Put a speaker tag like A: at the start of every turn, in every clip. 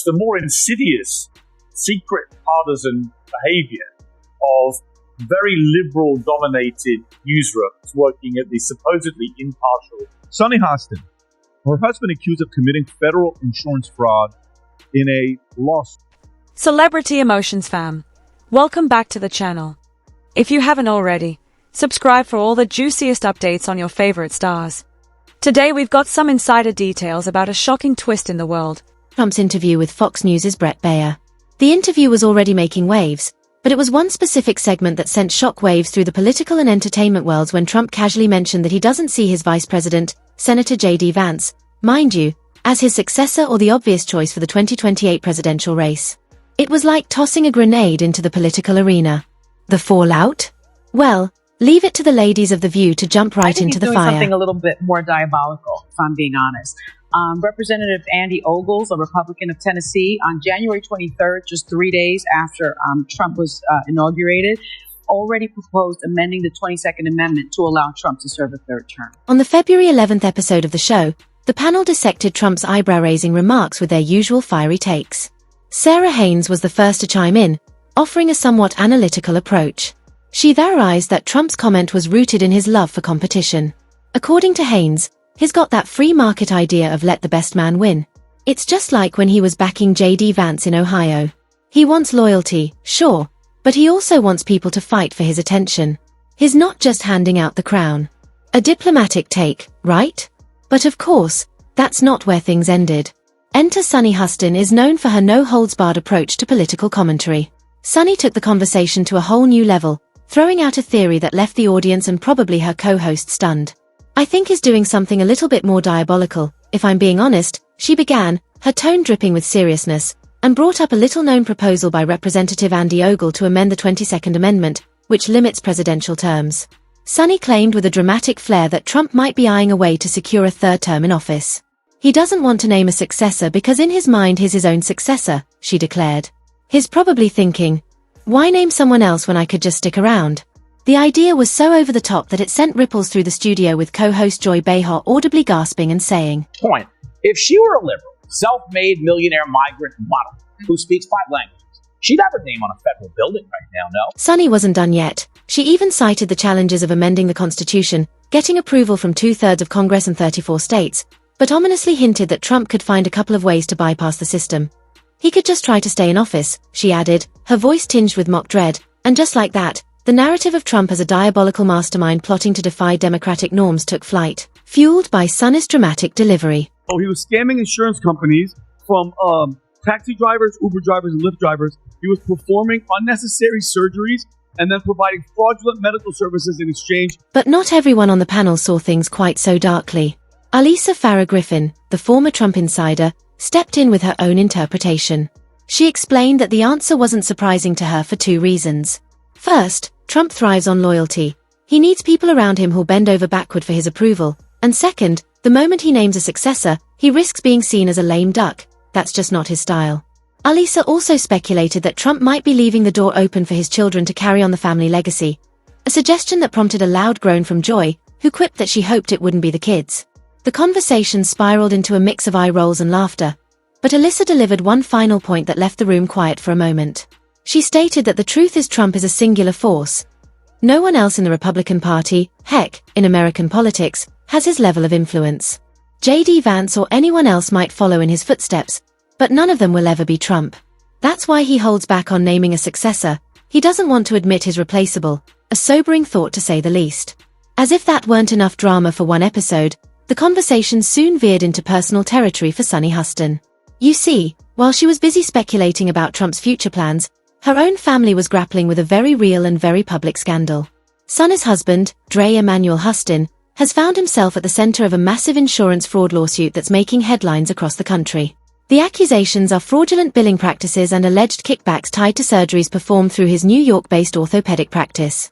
A: the more insidious, secret partisan behavior of very liberal-dominated newsrooms working at the supposedly impartial.
B: Sunny Hostin, her husband accused of committing federal insurance fraud in a lawsuit.
C: Celebrity Emotions fam, welcome back to the channel. If you haven't already, subscribe for all the juiciest updates on your favorite stars. Today we've got some insider details about a shocking twist in the world.
D: Trump's interview with Fox News' Brett Baier. The interview was already making waves, but it was one specific segment that sent shockwaves through the political and entertainment worlds when Trump casually mentioned that he doesn't see his vice president, Senator J.D. Vance, mind you, as his successor or the obvious choice for the 2028 presidential race. It was like tossing a grenade into the political arena. The fallout? Well, leave it to the ladies of The View to jump right into the fire.
E: I think he's doing something a little bit more diabolical, if I'm being honest. Representative Andy Ogles, a Republican of Tennessee, on January 23rd, just 3 days after Trump was inaugurated, already proposed amending the 22nd Amendment to allow Trump to serve a third term.
D: On the February 11th episode of the show, the panel dissected Trump's eyebrow-raising remarks with their usual fiery takes. Sarah Haynes was the first to chime in, offering a somewhat analytical approach. She theorized that Trump's comment was rooted in his love for competition. According to Haynes, he's got that free market idea of let the best man win. It's just like when he was backing J.D. Vance in Ohio. He wants loyalty, sure, but he also wants people to fight for his attention. He's not just handing out the crown. A diplomatic take, right? But of course, that's not where things ended. Enter Sunny Hostin is known for her no-holds-barred approach to political commentary. Sunny took the conversation to a whole new level, throwing out a theory that left the audience and probably her co-host stunned. I think he's doing something a little bit more diabolical, if I'm being honest, she began, her tone dripping with seriousness, and brought up a little-known proposal by Representative Andy Ogle to amend the 22nd Amendment, which limits presidential terms. Sunny claimed with a dramatic flair that Trump might be eyeing a way to secure a third term in office. He doesn't want to name a successor because in his mind he's his own successor, she declared. He's probably thinking, why name someone else when I could just stick around? The idea was so over the top that it sent ripples through the studio with co-host Joy Behar audibly gasping and saying,
F: Point. If she were a liberal, self-made millionaire migrant model who speaks 5 languages, she'd have her name on a federal building right now, no?
D: Sunny wasn't done yet. She even cited the challenges of amending the Constitution, getting approval from 2/3 of Congress and 34 states, but ominously hinted that Trump could find a couple of ways to bypass the system. He could just try to stay in office, she added, her voice tinged with mock dread, and just like that, the narrative of Trump as a diabolical mastermind plotting to defy democratic norms took flight, fueled by Sunny's dramatic delivery.
B: Oh, he was scamming insurance companies from taxi drivers, Uber drivers, and Lyft drivers. He was performing unnecessary surgeries and then providing fraudulent medical services in exchange.
D: But not everyone on the panel saw things quite so darkly. Alisa Farah Griffin, the former Trump insider, stepped in with her own interpretation. She explained that the answer wasn't surprising to her for 2 reasons. First, Trump thrives on loyalty. He needs people around him who'll bend over backward for his approval. And second, the moment he names a successor, he risks being seen as a lame duck. That's just not his style. Alisa also speculated that Trump might be leaving the door open for his children to carry on the family legacy, a suggestion that prompted a loud groan from Joy, who quipped that she hoped it wouldn't be the kids. The conversation spiraled into a mix of eye rolls and laughter, but Alisa delivered one final point that left the room quiet for a moment. She stated that the truth is Trump is a singular force. No one else in the Republican Party, heck, in American politics, has his level of influence. J.D. Vance or anyone else might follow in his footsteps, but none of them will ever be Trump. That's why he holds back on naming a successor. He doesn't want to admit he's replaceable, a sobering thought to say the least. As if that weren't enough drama for one episode, the conversation soon veered into personal territory for Sunny Hostin. You see, while she was busy speculating about Trump's future plans, her own family was grappling with a very real and very public scandal. Sunny's husband, Dre Emanuel Hostin, has found himself at the center of a massive insurance fraud lawsuit that's making headlines across the country. The accusations are fraudulent billing practices and alleged kickbacks tied to surgeries performed through his New York-based orthopedic practice.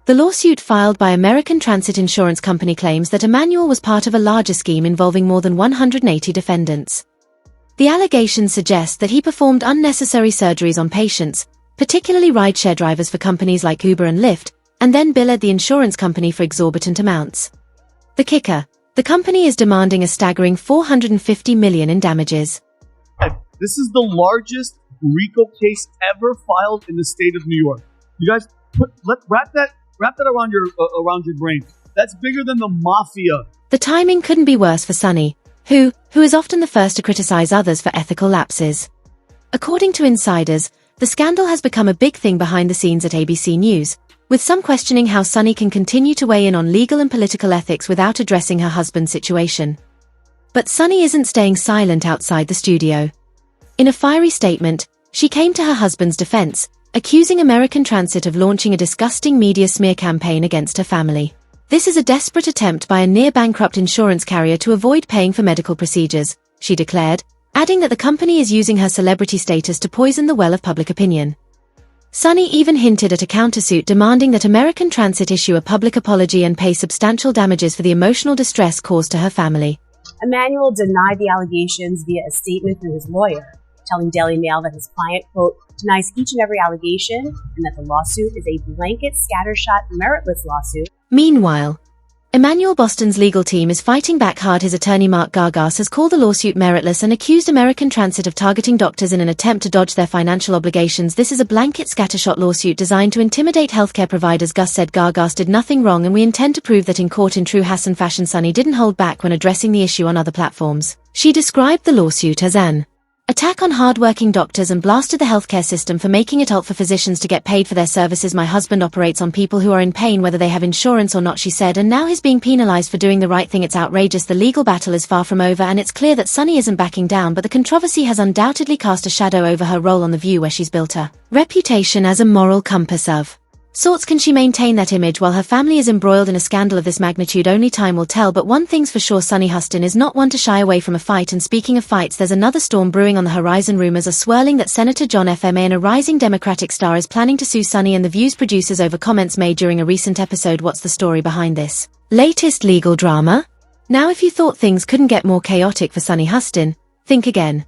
D: The lawsuit filed by American Transit Insurance Company claims that Emanuel was part of a larger scheme involving more than 180 defendants. The allegations suggest that he performed unnecessary surgeries on patients, particularly rideshare drivers for companies like Uber and Lyft, and then bill the insurance company for exorbitant amounts. The kicker: the company is demanding a staggering $450 million in damages.
B: This is the largest RICO case ever filed in the state of New York. You guys, wrap that around your brain. That's bigger than the mafia.
D: The timing couldn't be worse for Sunny, who is often the first to criticize others for ethical lapses. According to insiders, the scandal has become a big thing behind the scenes at ABC News, with some questioning how Sunny can continue to weigh in on legal and political ethics without addressing her husband's situation. But Sunny isn't staying silent outside the studio. In a fiery statement, she came to her husband's defense, accusing American Transit of launching a disgusting media smear campaign against her family. This is a desperate attempt by a near-bankrupt insurance carrier to avoid paying for medical procedures, she declared, adding that the company is using her celebrity status to poison the well of public opinion. Sunny even hinted at a countersuit demanding that American Transit issue a public apology and pay substantial damages for the emotional distress caused to her family.
G: Emanuel denied the allegations via a statement through his lawyer, telling Daily Mail that his client, quote, denies each and every allegation and that the lawsuit is a blanket, scattershot, meritless lawsuit.
D: Meanwhile, Emmanuel Boston's legal team is fighting back hard. His attorney Mark Gargas has called the lawsuit meritless and accused American Transit of targeting doctors in an attempt to dodge their financial obligations. This is a blanket scattershot lawsuit designed to intimidate healthcare providers. Gus said Gargas did nothing wrong and we intend to prove that in court. In true Hassan fashion, Sunny didn't hold back when addressing the issue on other platforms. She described the lawsuit as an attack on hard-working doctors and blasted the healthcare system for making it hard for physicians to get paid for their services. My husband operates on people who are in pain whether they have insurance or not, she said, and now he's being penalized for doing the right thing. It's outrageous. The legal battle is far from over and it's clear that Sunny isn't backing down, but the controversy has undoubtedly cast a shadow over her role on The View, where she's built her reputation as a moral compass of sorts. Can she maintain that image while her family is embroiled in a scandal of this magnitude? Only time will tell, but one thing's for sure, Sunny Hostin is not one to shy away from a fight. And speaking of fights, there's another storm brewing on the horizon. Rumors are swirling that Senator John F. McCain, a rising Democratic star, is planning to sue Sunny and The View's producers over comments made during a recent episode. What's the story behind this latest legal drama? Now, if you thought things couldn't get more chaotic for Sunny Hostin, think again.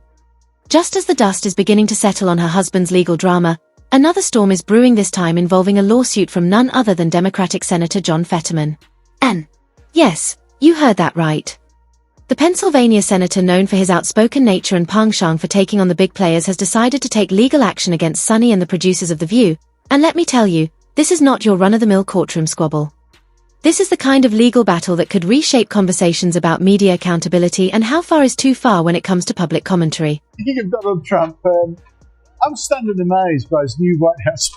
D: Just as the dust is beginning to settle on her husband's legal drama, another storm is brewing, this time involving a lawsuit from none other than Democratic Senator John Fetterman. And yes, you heard that right. The Pennsylvania senator, known for his outspoken nature and penchant for taking on the big players, has decided to take legal action against Sunny and the producers of The View. And let me tell you, this is not your run-of-the-mill courtroom squabble. This is the kind of legal battle that could reshape conversations about media accountability and how far is too far when it comes to public commentary.
H: Speaking of Donald Trump, I was stunned and amazed by his new White House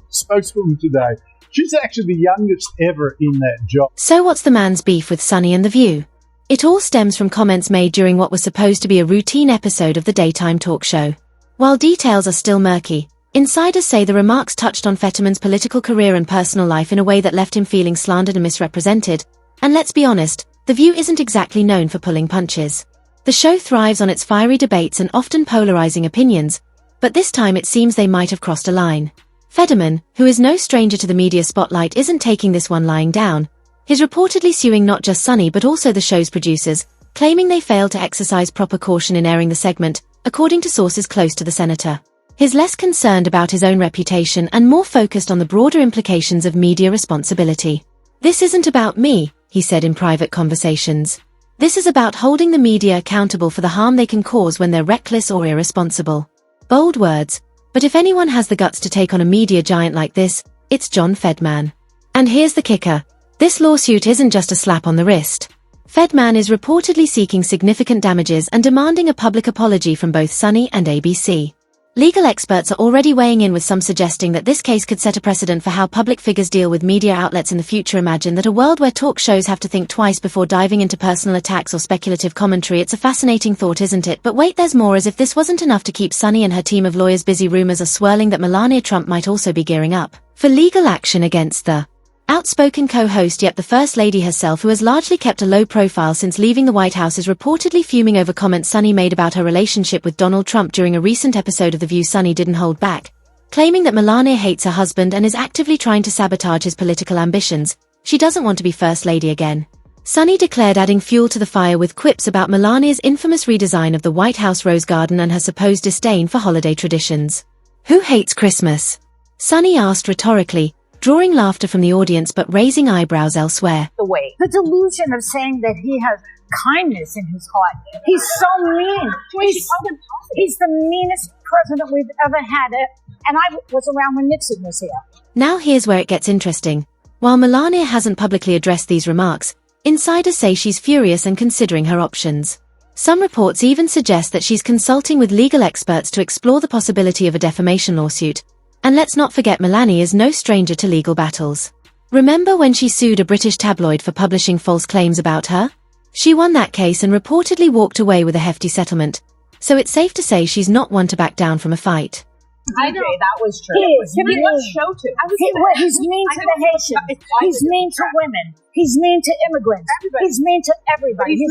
H: spokeswoman today. She's actually the youngest ever in that job.
D: So what's the man's beef with Sunny and The View? It all stems from comments made during what was supposed to be a routine episode of the daytime talk show. While details are still murky, insiders say the remarks touched on Fetterman's political career and personal life in a way that left him feeling slandered and misrepresented. And let's be honest, The View isn't exactly known for pulling punches. The show thrives on its fiery debates and often polarizing opinions, but this time it seems they might have crossed a line. Fetterman, who is no stranger to the media spotlight, isn't taking this one lying down. He's reportedly suing not just Sunny but also the show's producers, claiming they failed to exercise proper caution in airing the segment, according to sources close to the senator. He's less concerned about his own reputation and more focused on the broader implications of media responsibility. This isn't about me, he said in private conversations. This is about holding the media accountable for the harm they can cause when they're reckless or irresponsible. Bold words, but if anyone has the guts to take on a media giant like this, it's John Fetterman. And here's the kicker. This lawsuit isn't just a slap on the wrist. Fetterman is reportedly seeking significant damages and demanding a public apology from both Sunny and ABC. Legal experts are already weighing in, with some suggesting that this case could set a precedent for how public figures deal with media outlets in the future. Imagine that, a world where talk shows have to think twice before diving into personal attacks or speculative commentary. It's a fascinating thought, isn't it? But wait, there's more. As if this wasn't enough to keep Sunny and her team of lawyers busy, rumors are swirling that Melania Trump might also be gearing up for legal action against the outspoken co-host. Yet the First Lady herself, who has largely kept a low profile since leaving the White House, is reportedly fuming over comments Sunny made about her relationship with Donald Trump during a recent episode of The View. Sunny didn't hold back, claiming that Melania hates her husband and is actively trying to sabotage his political ambitions. She doesn't want to be First Lady again, Sunny declared, adding fuel to the fire with quips about Melania's infamous redesign of the White House Rose Garden and her supposed disdain for holiday traditions. Who hates Christmas? Sunny asked rhetorically, drawing laughter from the audience but raising eyebrows elsewhere.
I: The way. The delusion of saying that he has kindness in his heart. He's so mean. He's the meanest president we've ever had. And I was around when Nixon was here.
D: Now here's where it gets interesting. While Melania hasn't publicly addressed these remarks, insiders say she's furious and considering her options. Some reports even suggest that she's consulting with legal experts to explore the possibility of a defamation lawsuit. And let's not forget Melania is no stranger to legal battles. Remember when she sued a British tabloid for publishing false claims about her? She won that case and reportedly walked away with a hefty settlement. So it's safe to say she's not one to back down from a fight.
I: I know that was true. He's mean. He's mean to the Haitians. He's mean to women. He's mean to immigrants. He's mean to everybody. He's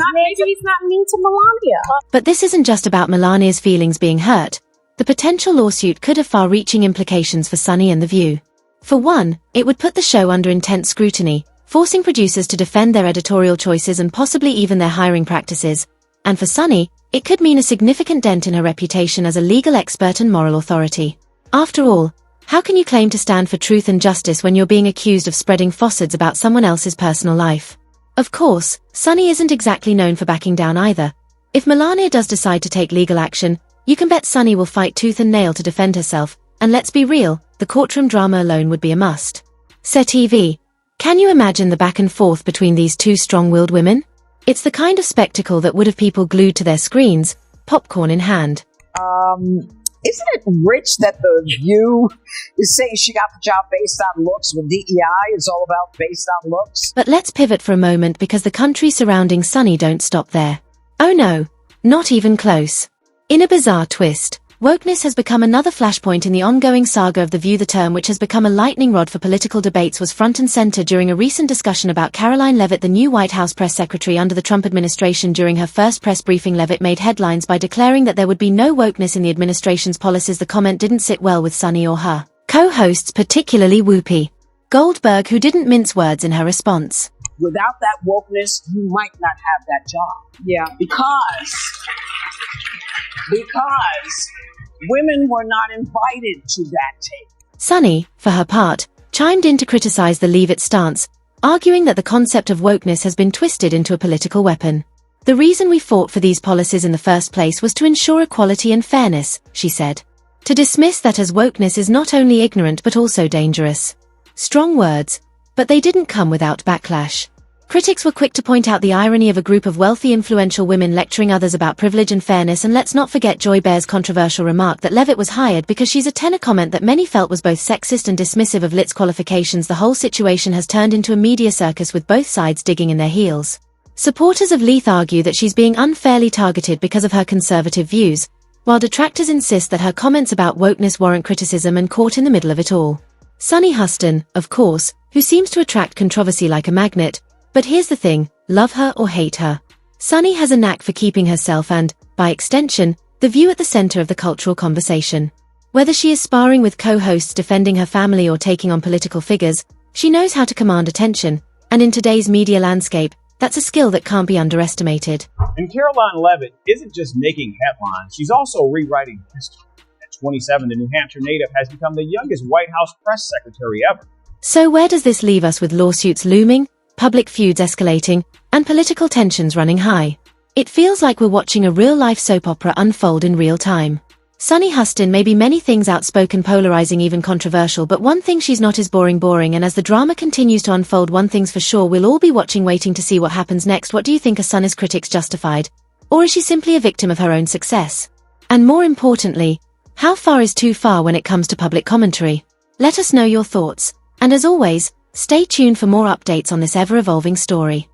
I: not mean to Melania.
D: But this isn't just about Melania's feelings being hurt. The potential lawsuit could have far-reaching implications for Sunny and The View. For one, it would put the show under intense scrutiny, forcing producers to defend their editorial choices and possibly even their hiring practices. And for Sunny, it could mean a significant dent in her reputation as a legal expert and moral authority. After all, how can you claim to stand for truth and justice when you're being accused of spreading falsehoods about someone else's personal life? Of course, Sunny isn't exactly known for backing down either. If Melania does decide to take legal action, you can bet Sunny will fight tooth and nail to defend herself, and let's be real, the courtroom drama alone would be a must. TV. Can you imagine the back and forth between these two strong-willed women? It's the kind of spectacle that would have people glued to their screens, popcorn in hand.
J: Isn't it rich that The View is saying she got the job based on looks when DEI is all about based on looks?
D: But let's pivot for a moment because the country surrounding Sunny don't stop there. Oh no, not even close. In a bizarre twist, wokeness has become another flashpoint in the ongoing saga of The View. The term, which has become a lightning rod for political debates, was front and center during a recent discussion about Caroline Leavitt, the new White House press secretary under the Trump administration. During her first press briefing, Leavitt made headlines by declaring that there would be no wokeness in the administration's policies. The comment didn't sit well with Sunny or her co-hosts, particularly Whoopi Goldberg, who didn't mince words in her response.
J: Without that wokeness, you might not have that job.
E: Yeah.
J: Because women were not invited to that tape.
D: Sunny, for her part, chimed in to criticize the Leavitt stance, arguing that the concept of wokeness has been twisted into a political weapon. The reason we fought for these policies in the first place was to ensure equality and fairness, she said. To dismiss that as wokeness is not only ignorant but also dangerous. Strong words, but they didn't come without backlash. Critics were quick to point out the irony of a group of wealthy, influential women lecturing others about privilege and fairness, and let's not forget Joy Bear's controversial remark that Leavitt was hired because she's a tenor, comment that many felt was both sexist and dismissive of Litt's qualifications. The whole situation has turned into a media circus with both sides digging in their heels. Supporters of Leath argue that she's being unfairly targeted because of her conservative views, while detractors insist that her comments about wokeness warrant criticism, and caught in the middle of it all. Sunny Hostin, of course, who seems to attract controversy like a magnet. But here's the thing, love her or hate her, Sunny has a knack for keeping herself and, by extension, The View at the center of the cultural conversation. Whether she is sparring with co-hosts, defending her family, or taking on political figures, she knows how to command attention, and in today's media landscape, that's a skill that can't be underestimated.
F: And Caroline Leavitt isn't just making headlines, she's also rewriting history. At 27, the New Hampshire native has become the youngest White House press secretary ever.
D: So where does this leave us with lawsuits looming, public feuds escalating, and political tensions running high? It feels like we're watching a real-life soap opera unfold in real time. Sunny Hostin may be many things: outspoken, polarizing, even controversial, but one thing she's not is boring, and as the drama continues to unfold, one thing's for sure, we'll all be watching, waiting to see what happens next. What do you think? Are Sunny's critics justified? Or is she simply a victim of her own success? And more importantly, how far is too far when it comes to public commentary? Let us know your thoughts. And as always, stay tuned for more updates on this ever-evolving story.